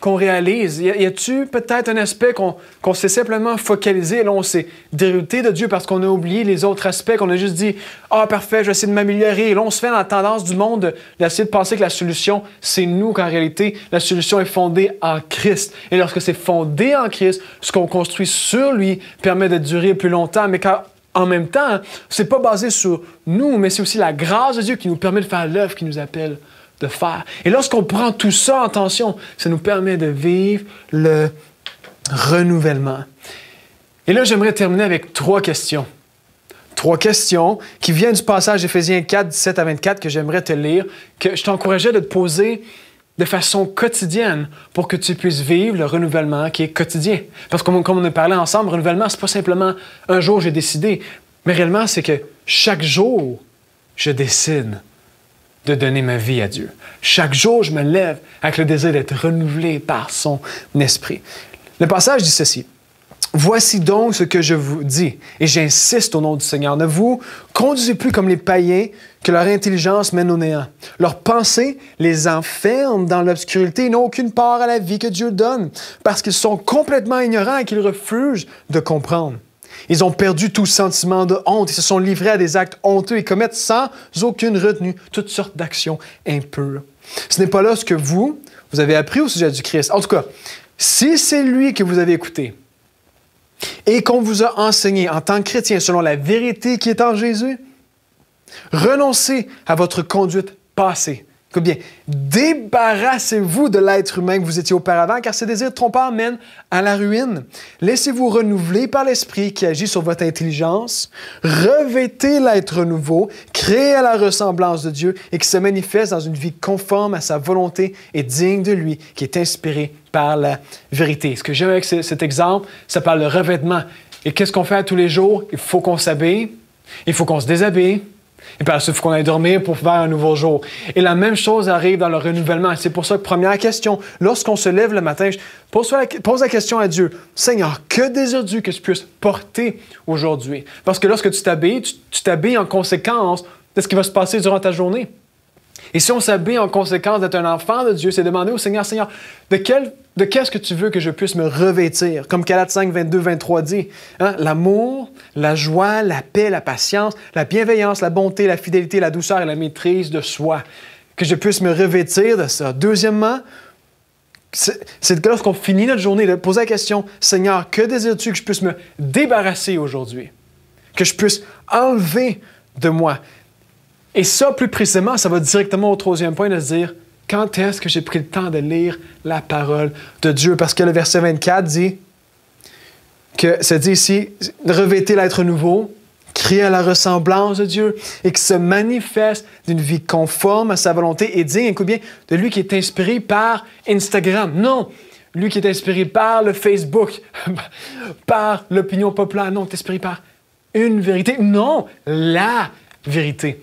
S1: qu'on réalise. Y a-tu peut-être un aspect qu'on s'est simplement focalisé, là, on s'est dérouté de Dieu parce qu'on a oublié les autres aspects, qu'on a juste dit « Ah, parfait, je vais essayer de m'améliorer. » Et là, on se fait dans la tendance du monde d'essayer de penser que la solution, c'est nous, qu'en réalité, la solution est fondée en Christ. Et lorsque c'est fondé en Christ, ce qu'on construit sur lui permet de durer plus longtemps. Mais en même temps, c'est pas basé sur nous, mais c'est aussi la grâce de Dieu qui nous permet de faire l'œuvre qu'il nous appelle de faire. Et lorsqu'on prend tout ça en tension, ça nous permet de vivre le renouvellement. Et là, j'aimerais terminer avec 3 questions. 3 questions qui viennent du passage d'Éphésiens 4, 17 à 24 que j'aimerais te lire, que je t'encourageais de te poser de façon quotidienne pour que tu puisses vivre le renouvellement qui est quotidien. Parce que comme on a parlé ensemble, le renouvellement, c'est pas simplement un jour j'ai décidé, mais réellement, c'est que chaque jour, je décide de donner ma vie à Dieu. Chaque jour, je me lève avec le désir d'être renouvelé par son esprit. Le passage dit ceci. Voici donc ce que je vous dis, et j'insiste au nom du Seigneur. Ne vous conduisez plus comme les païens que leur intelligence mène au néant. Leurs pensées les enferment dans l'obscurité et n'ont aucune part à la vie que Dieu donne, parce qu'ils sont complètement ignorants et qu'ils refusent de comprendre. Ils ont perdu tout sentiment de honte et se sont livrés à des actes honteux et commettent sans aucune retenue toutes sortes d'actions impures. Ce n'est pas là ce que vous avez appris au sujet du Christ. En tout cas, si c'est lui que vous avez écouté, et qu'on vous a enseigné en tant que chrétien selon la vérité qui est en Jésus, renoncez à votre conduite passée. Écoute bien, débarrassez-vous de l'être humain que vous étiez auparavant, car ces désirs trompeurs mènent à la ruine. Laissez-vous renouveler par l'Esprit qui agit sur votre intelligence. Revêtez l'être nouveau, créé à la ressemblance de Dieu et qui se manifeste dans une vie conforme à sa volonté et digne de lui, qui est inspiré par la vérité. Ce que j'aime avec cet exemple, ça parle de revêtement. Et qu'est-ce qu'on fait à tous les jours? Il faut qu'on s'habille, il faut qu'on se déshabille, et puis ensuite, il faut qu'on aille dormir pour faire un nouveau jour. Et la même chose arrive dans le renouvellement. C'est pour ça que, première question, lorsqu'on se lève le matin, pose la question à Dieu. Seigneur, que désires-tu que je puisse porter aujourd'hui? Parce que lorsque tu t'habilles, tu t'habilles en conséquence de ce qui va se passer durant ta journée. Et si on s'habille en conséquence d'être un enfant de Dieu, c'est demander au Seigneur, Seigneur, de qu'est-ce que tu veux que je puisse me revêtir? Comme Galates 5, 22, 23 dit, hein? L'amour, la joie, la paix, la patience, la bienveillance, la bonté, la fidélité, la douceur et la maîtrise de soi. Que je puisse me revêtir de ça. Deuxièmement, c'est que lorsqu'on finit notre journée, de poser la question, Seigneur, que désires-tu que je puisse me débarrasser aujourd'hui? Que je puisse enlever de moi? Et ça, plus précisément, ça va directement au 3e point de se dire, Quand est-ce que j'ai pris le temps de lire la parole de Dieu? Parce que le verset 24 dit que ça dit ici, revêtez l'être nouveau, créé à la ressemblance de Dieu et qui se manifeste d'une vie conforme à sa volonté et digne, écoute bien, de lui qui est inspiré par Instagram. Non, lui qui est inspiré par le Facebook, par l'opinion populaire. Non, tu es inspiré par une vérité. Non, la vérité.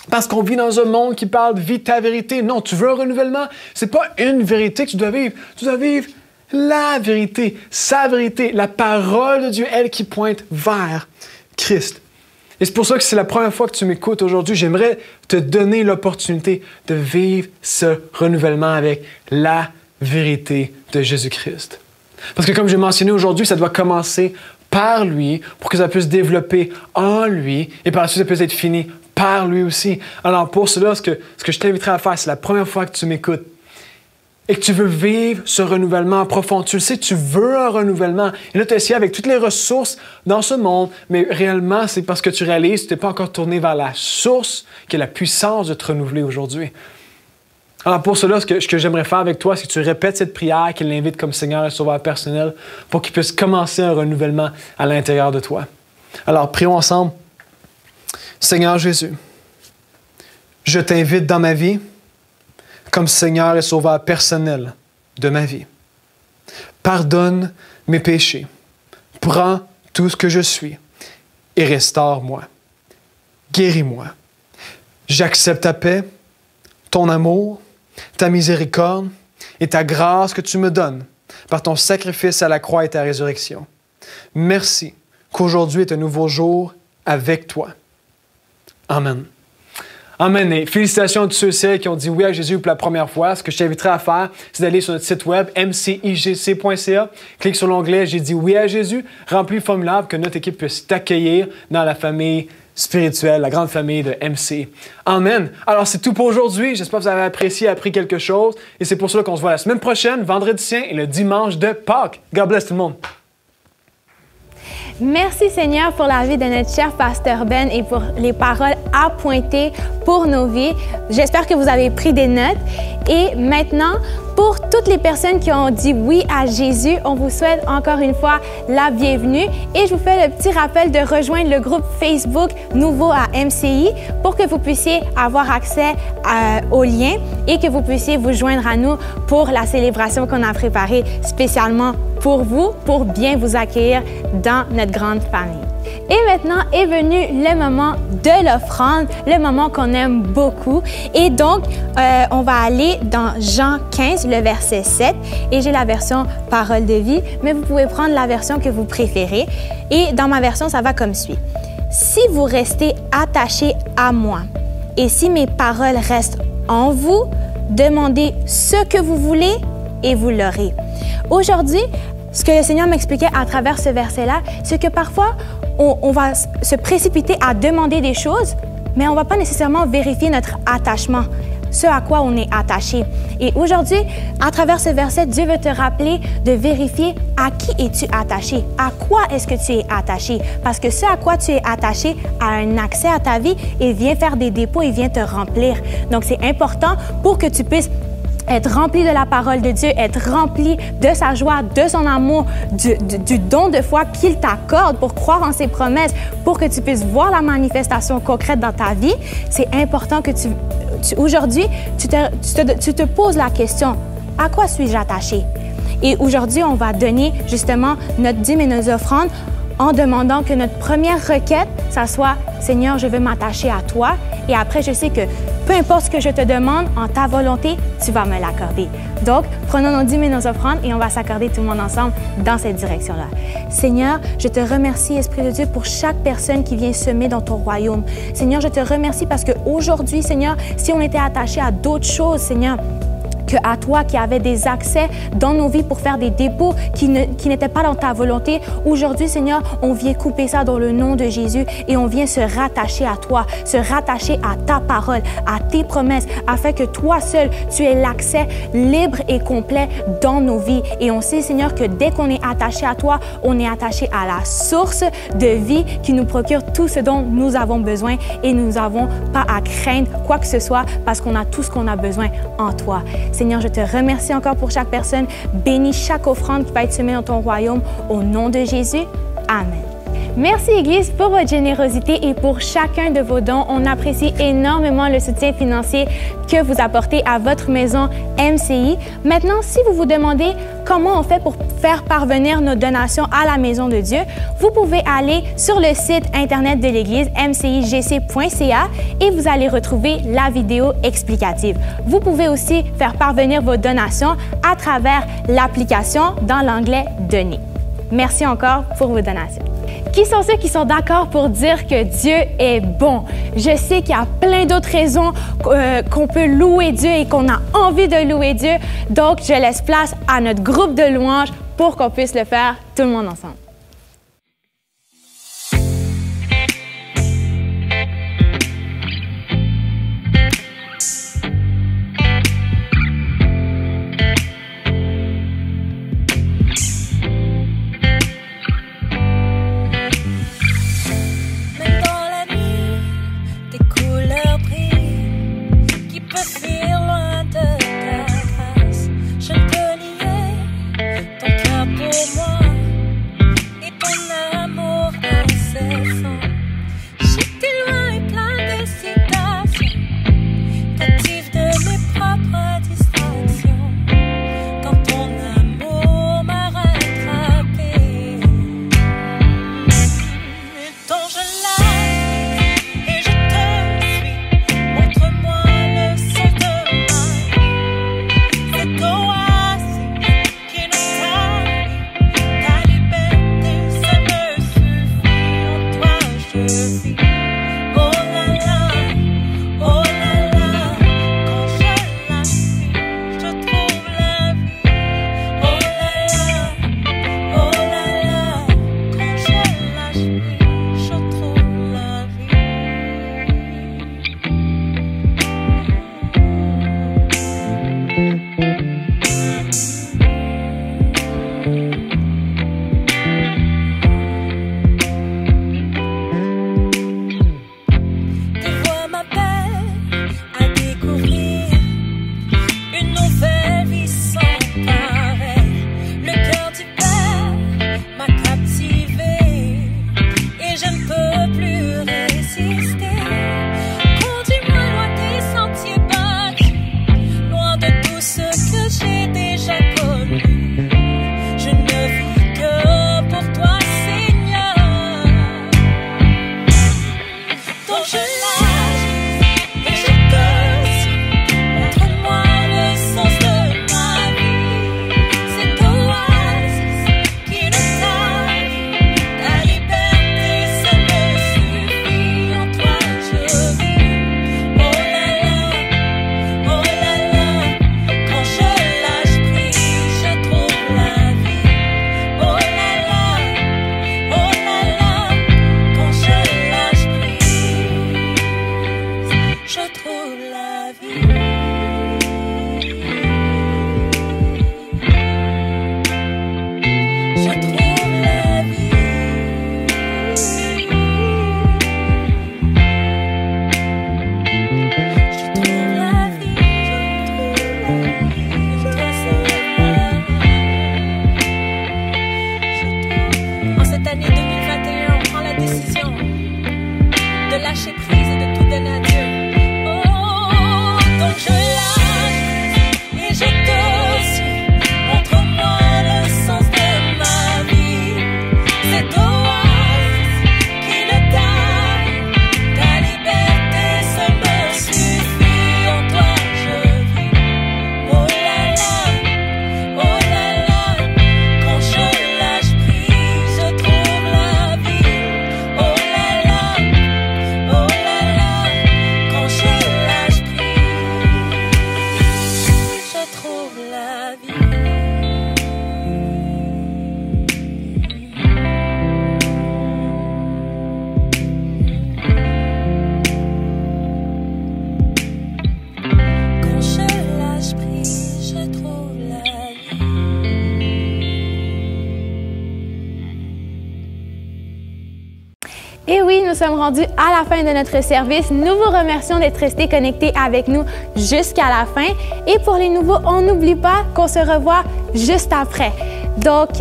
S1: Parce qu'on vit dans un monde qui parle de vie ta vérité. Non, tu veux un renouvellement? C'est pas une vérité que tu dois vivre. Tu dois vivre la vérité, sa vérité, la parole de Dieu, elle qui pointe vers Christ. Et c'est pour ça que c'est la première fois que tu m'écoutes aujourd'hui. J'aimerais te donner l'opportunité de vivre ce renouvellement avec la vérité de Jésus-Christ. Parce que comme j'ai mentionné aujourd'hui, ça doit commencer par lui pour que ça puisse développer en lui et par la suite ça puisse être fini par lui aussi. Alors pour cela, ce que je t'inviterai à faire, c'est la première fois que tu m'écoutes et que tu veux vivre ce renouvellement profond. Tu le sais, tu veux un renouvellement. Et là, tu essaies avec toutes les ressources dans ce monde, mais réellement, c'est parce que tu réalises que tu n'es pas encore tourné vers la source qui a la puissance de te renouveler aujourd'hui. Alors pour cela, ce que j'aimerais faire avec toi, c'est que tu répètes cette prière, qu'il l'invite comme Seigneur et Sauveur personnel pour qu'il puisse commencer un renouvellement à l'intérieur de toi. Alors, prions ensemble. Seigneur Jésus, je t'invite dans ma vie comme Seigneur et Sauveur personnel de ma vie. Pardonne mes péchés. Prends tout ce que je suis et restaure-moi. Guéris-moi. J'accepte ta paix, ton amour, ta miséricorde et ta grâce que tu me donnes par ton sacrifice à la croix et ta résurrection. Merci qu'aujourd'hui est un nouveau jour avec toi. Amen. Amen. Et félicitations à tous ceux et celles qui ont dit oui à Jésus pour la première fois. Ce que je t'inviterai à faire, c'est d'aller sur notre site web mcigc.ca. Clique sur l'onglet « J'ai dit oui à Jésus », remplis le formulaire pour que notre équipe puisse t'accueillir dans la famille spirituelle, la grande famille de MCI. Amen. Alors, c'est tout pour aujourd'hui. J'espère que vous avez apprécié, appris quelque chose. Et c'est pour cela qu'on se voit la semaine prochaine, vendredi saint et le dimanche de Pâques. God bless tout le monde.
S2: Merci Seigneur pour la vie de notre cher pasteur Ben et pour les paroles appointées pour nos vies. J'espère que vous avez pris des notes. Et maintenant, pour toutes les personnes qui ont dit oui à Jésus, on vous souhaite encore une fois la bienvenue. Et je vous fais le petit rappel de rejoindre le groupe Facebook Nouveau à MCI pour que vous puissiez avoir accès aux liens et que vous puissiez vous joindre à nous pour la célébration qu'on a préparée spécialement pour vous, pour bien vous accueillir dans notre grande famille. Et maintenant est venu le moment de l'offrande, le moment qu'on aime beaucoup. Et donc, on va aller dans Jean 15, le verset 7. Et j'ai la version Parole de vie, mais vous pouvez prendre la version que vous préférez. Et dans ma version, ça va comme suit. « Si vous restez attachés à moi, et si mes paroles restent en vous, demandez ce que vous voulez et vous l'aurez. » Aujourd'hui, ce que le Seigneur m'expliquait à travers ce verset-là, c'est que parfois, on va se précipiter à demander des choses, mais on ne va pas nécessairement vérifier notre attachement, ce à quoi on est attaché. Et aujourd'hui, à travers ce verset, Dieu veut te rappeler de vérifier à qui es-tu attaché, à quoi est-ce que tu es attaché, parce que ce à quoi tu es attaché a un accès à ta vie et vient faire des dépôts et vient te remplir. Donc, c'est important pour que tu puisses être rempli de la parole de Dieu, être rempli de sa joie, de son amour, du don de foi qu'il t'accorde pour croire en ses promesses, pour que tu puisses voir la manifestation concrète dans ta vie. C'est important que aujourd'hui, tu te poses la question, à quoi suis-je attaché? Et aujourd'hui, on va donner justement notre dîme et nos offrandes en demandant que notre première requête, ça soit « Seigneur, je veux m'attacher à toi » et après, je sais que peu importe ce que je te demande, en ta volonté, tu vas me l'accorder. Donc, prenons nos dîmes et nos offrandes et on va s'accorder tout le monde ensemble dans cette direction-là. Seigneur, je te remercie, Esprit de Dieu, pour chaque personne qui vient semer dans ton royaume. Seigneur, je te remercie parce qu'aujourd'hui, Seigneur, si on était attaché à d'autres choses, Seigneur, qu'à toi, toi qui avais des accès dans nos vies pour faire des dépôts qui n'étaient pas dans ta volonté. Aujourd'hui, Seigneur, on vient couper ça dans le nom de Jésus et on vient se rattacher à toi, se rattacher à ta parole, à tes promesses, afin que toi seul, tu aies l'accès libre et complet dans nos vies. Et on sait, Seigneur, que dès qu'on est attaché à toi, on est attaché à la source de vie qui nous procure tout ce dont nous avons besoin et nous n'avons pas à craindre quoi que ce soit parce qu'on a tout ce qu'on a besoin en toi. Seigneur, je te remercie encore pour chaque personne. Bénis chaque offrande qui va être semée dans ton royaume. Au nom de Jésus, Amen. Merci Église pour votre générosité et pour chacun de vos dons. On apprécie énormément le soutien financier que vous apportez à votre maison MCI. Maintenant, si vous vous demandez comment on fait pour faire parvenir nos donations à la maison de Dieu, vous pouvez aller sur le site internet de l'Église mcigc.ca et vous allez retrouver la vidéo explicative. Vous pouvez aussi faire parvenir vos donations à travers l'application dans l'onglet « Donner ». Merci encore pour vos donations. Qui sont ceux qui sont d'accord pour dire que Dieu est bon? Je sais qu'il y a plein d'autres raisons qu'on peut louer Dieu et qu'on a envie de louer Dieu. Donc, je laisse place à notre groupe de louanges pour qu'on puisse le faire tout le monde ensemble.
S3: Ton cœur pour moi
S2: Et oui, nous sommes rendus à la fin de notre service. Nous vous remercions d'être restés connectés avec nous jusqu'à la fin. Et pour les nouveaux, on n'oublie pas qu'on se revoit juste après. Donc,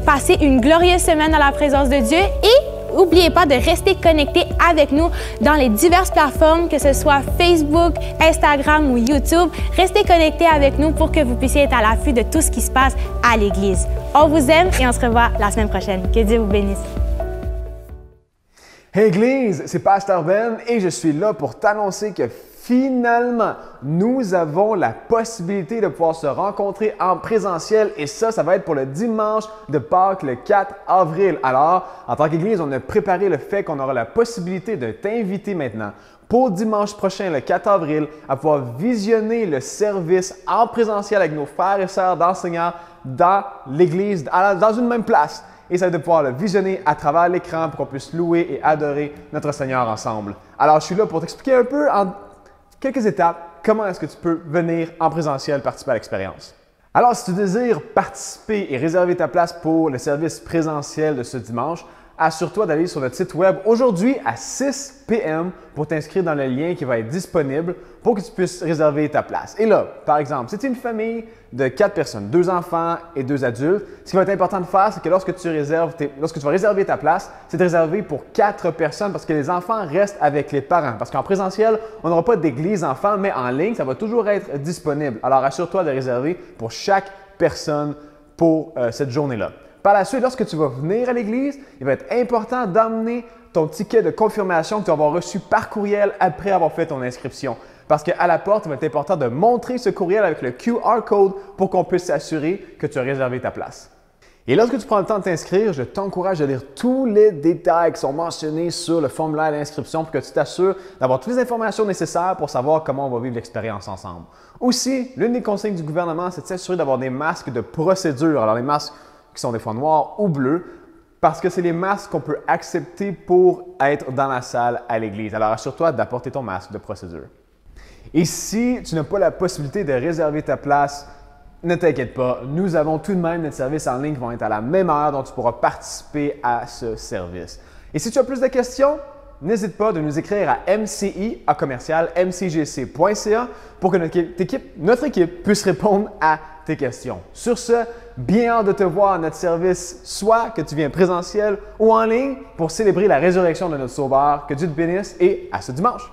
S2: passez une glorieuse semaine dans la présence de Dieu et n'oubliez pas de rester connectés avec nous dans les diverses plateformes, que ce soit Facebook, Instagram ou YouTube. Restez connectés avec nous pour que vous puissiez être à l'affût de tout ce qui se passe à l'Église. On vous aime et on se revoit la semaine prochaine. Que Dieu vous bénisse.
S1: Hey Église, c'est Pasteur Ben et je suis là pour t'annoncer que finalement, nous avons la possibilité de pouvoir se rencontrer en présentiel et ça va être pour le dimanche de Pâques le 4 avril. Alors, en tant qu'Église, on a préparé le fait qu'on aura la possibilité de t'inviter maintenant pour dimanche prochain, le 4 avril, à pouvoir visionner le service en présentiel avec nos frères et sœurs d'enseignants dans l'Église, dans une même place. Et ça va être de pouvoir le visionner à travers l'écran pour qu'on puisse louer et adorer notre Seigneur ensemble. Alors, je suis là pour t'expliquer un peu en quelques étapes comment est-ce que tu peux venir en présentiel participer à l'expérience. Alors, si tu désires participer et réserver ta place pour le service présentiel de ce dimanche, assure-toi d'aller sur notre site web aujourd'hui à 6 p.m. pour t'inscrire dans le lien qui va être disponible pour que tu puisses réserver ta place. Et là, par exemple, si tu es une famille de 4 personnes, 2 enfants et 2 adultes, ce qui va être important de faire, c'est que lorsque tu vas réserver ta place, c'est de réserver pour 4 personnes parce que les enfants restent avec les parents. Parce qu'en présentiel, on n'aura pas d'église enfants, mais en ligne, ça va toujours être disponible. Alors, assure-toi de réserver pour chaque personne pour cette journée-là. Par la suite, lorsque tu vas venir à l'église, il va être important d'emmener ton ticket de confirmation que tu vas avoir reçu par courriel après avoir fait ton inscription. Parce qu'à la porte, il va être important de montrer ce courriel avec le QR code pour qu'on puisse s'assurer que tu as réservé ta place. Et lorsque tu prends le temps de t'inscrire, je t'encourage à lire tous les détails qui sont mentionnés sur le formulaire d'inscription pour que tu t'assures d'avoir toutes les informations nécessaires pour savoir comment on va vivre l'expérience ensemble. Aussi, l'une des consignes du gouvernement, c'est de s'assurer d'avoir des masques de procédure. Alors, les masques qui sont des fois noirs ou bleus, parce que c'est les masques qu'on peut accepter pour être dans la salle à l'église. Alors, assure-toi d'apporter ton masque de procédure. Et si tu n'as pas la possibilité de réserver ta place, ne t'inquiète pas, nous avons tout de même notre service en ligne qui vont être à la même heure, donc tu pourras participer à ce service. Et si tu as plus de questions, n'hésite pas de nous écrire à mci@mcgc.ca pour que notre équipe puisse répondre à tes questions. Sur ce, bien hâte de te voir à notre service, soit que tu viens présentiel ou en ligne pour célébrer la résurrection de notre Sauveur. Que Dieu te bénisse et à ce dimanche!